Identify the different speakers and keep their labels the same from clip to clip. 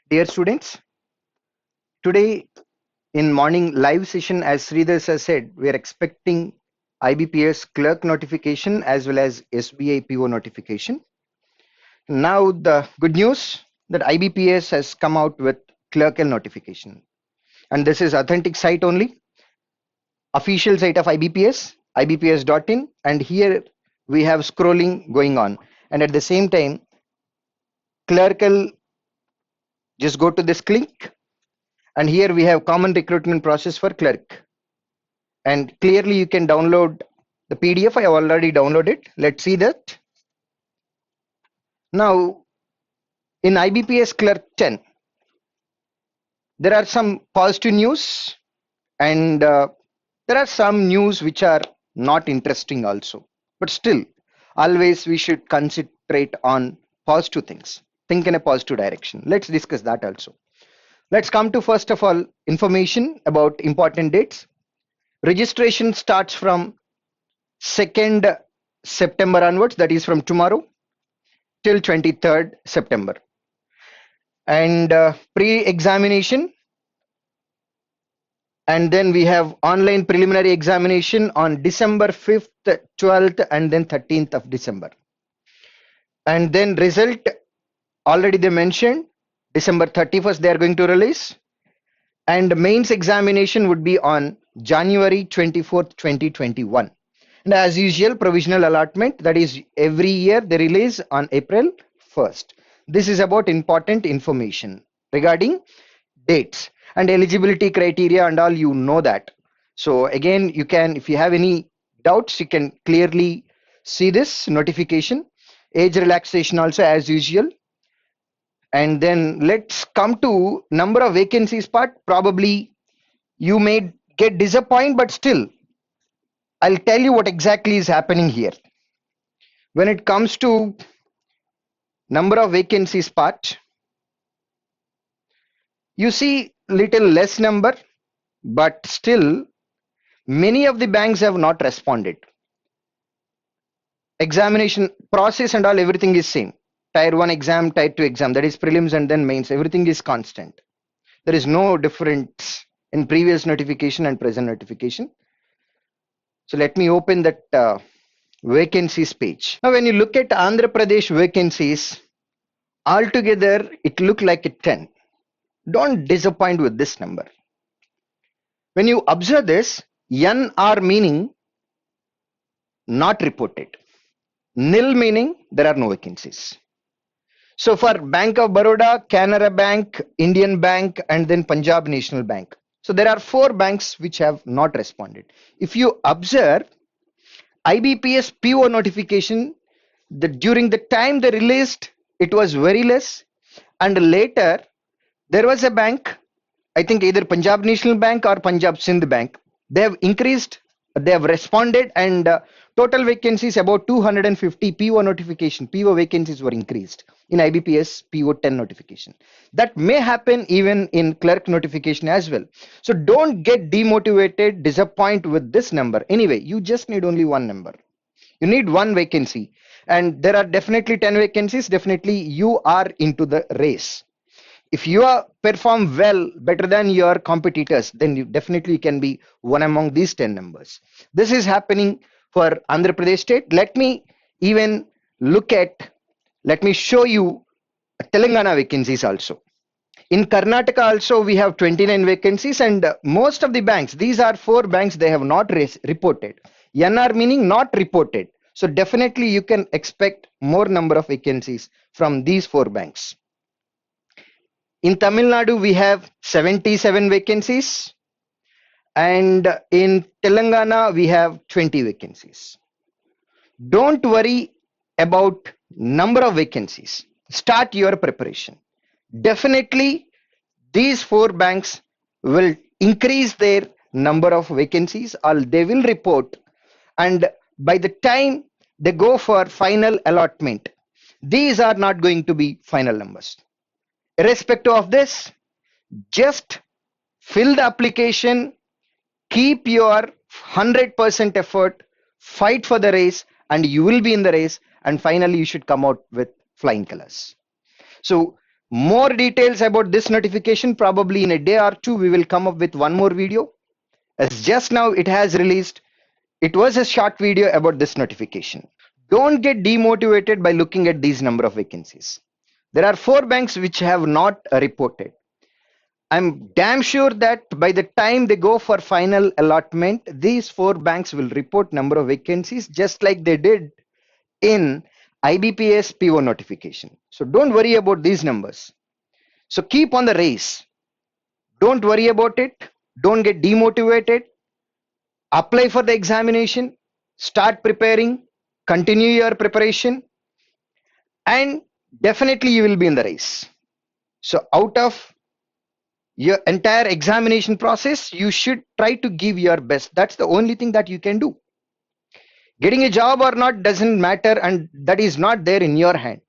Speaker 1: Dear students, today in morning live session, as Sridhar has said, we are expecting IBPS clerk notification as well as SBI PO notification. Now the good news that IBPS has come out with clerical notification, and this is authentic site only, official site of IBPS, ibps.in, and here we have scrolling going on, and at the same time, clerical. Just go to this link, and here we have common recruitment process for clerk. And clearly you can download the PDF. I have already downloaded. Let's see that. Now in IBPS Clerk 10, there are some positive news and there are some news which are not interesting also. But still, always we should concentrate on positive things. Think in a positive direction. Let's discuss that also. Let's come to first of all information about important dates. Registration starts from 2nd September onwards, that is from tomorrow till 23rd September. And pre-examination, and then we have online preliminary examination on December 5th, 12th, and then 13th of December. And then result, already they mentioned, December 31st they are going to release. And mains examination would be on January 24th, 2021. And as usual, provisional allotment, that is every year they release on April 1st. This is about important information regarding dates and eligibility criteria and all, you know that. So again, you can, if you have any doubts, you can clearly see this notification. Age relaxation also as usual. And then let's come to number of vacancies part. Probably you may get disappointed, but still, I'll tell you what exactly is happening here. When it comes to number of vacancies part, you see little less number, but still many of the banks have not responded. Examination process and all, everything is same. Tier 1 exam, tier 2 exam, that is prelims and then mains, everything is constant. There is no difference in previous notification and present notification. So let me open that vacancies page. Now when you look at Andhra Pradesh vacancies, altogether it looked like a 10. Don't disappoint with this number. When you observe this, NR meaning not reported, nil meaning there are no vacancies. So for Bank of Baroda, Canara Bank, Indian Bank, and then Punjab National Bank. So there are 4 banks which have not responded. If you observe IBPS PO notification, during the time they released, it was very less, and later there was a bank, I think either Punjab National Bank or Punjab Sindh Bank, they have increased, they have responded, and total vacancies about 250 PO notification, PO vacancies were increased in IBPS PO 10 notification. That may happen even in clerk notification as well. So don't get demotivated, disappoint with this number. Anyway, you just need only one number. You need one vacancy, and there are definitely 10 vacancies. Definitely you are into the race. If you are perform well, better than your competitors, then you definitely can be one among these 10 numbers. This is happening for Andhra Pradesh state. Let me even let me show you Telangana vacancies also. In Karnataka also we have 29 vacancies, and most of the banks, these are 4 banks, they have not reported. NR meaning not reported. So definitely you can expect more number of vacancies from these 4 banks. In Tamil Nadu, we have 77 vacancies, and in Telangana, we have 20 vacancies. Don't worry about number of vacancies. Start your preparation. Definitely, these 4 banks will increase their number of vacancies, or they will report, and by the time they go for final allotment, these are not going to be final numbers. Irrespective of this, just fill the application, keep your 100% effort, fight for the race, and you will be in the race, and finally you should come out with flying colors. So More details about this notification, probably in a day or two, we will come up with one more video. As just now it has released, it was a short video about this notification. Don't get demotivated by looking at these number of vacancies. There are 4 banks which have not reported. I'm damn sure that by the time they go for final allotment, these 4 banks will report number of vacancies just like they did in IBPS PO notification. So don't worry about these numbers. So keep on the race. Don't worry about it. Don't get demotivated. Apply for the examination. Start preparing. Continue your preparation. And definitely you will be in the race. So out of your entire examination process, you should try to give your best. That's the only thing that you can do. Getting a job or not doesn't matter, and that is not there in your hand.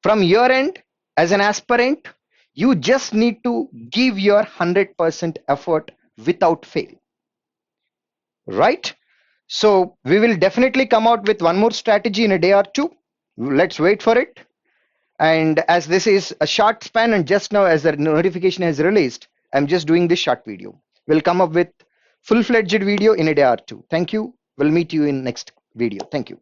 Speaker 1: From your end, as an aspirant, you just need to give your 100% effort without fail. Right? So we will definitely come out with one more strategy in a day or two. Let's wait for it. And as this is a short span, and just now as the notification has released, I'm just doing this short video. We'll come up with full-fledged video in a day or two. Thank you. We'll meet you in next video. Thank you.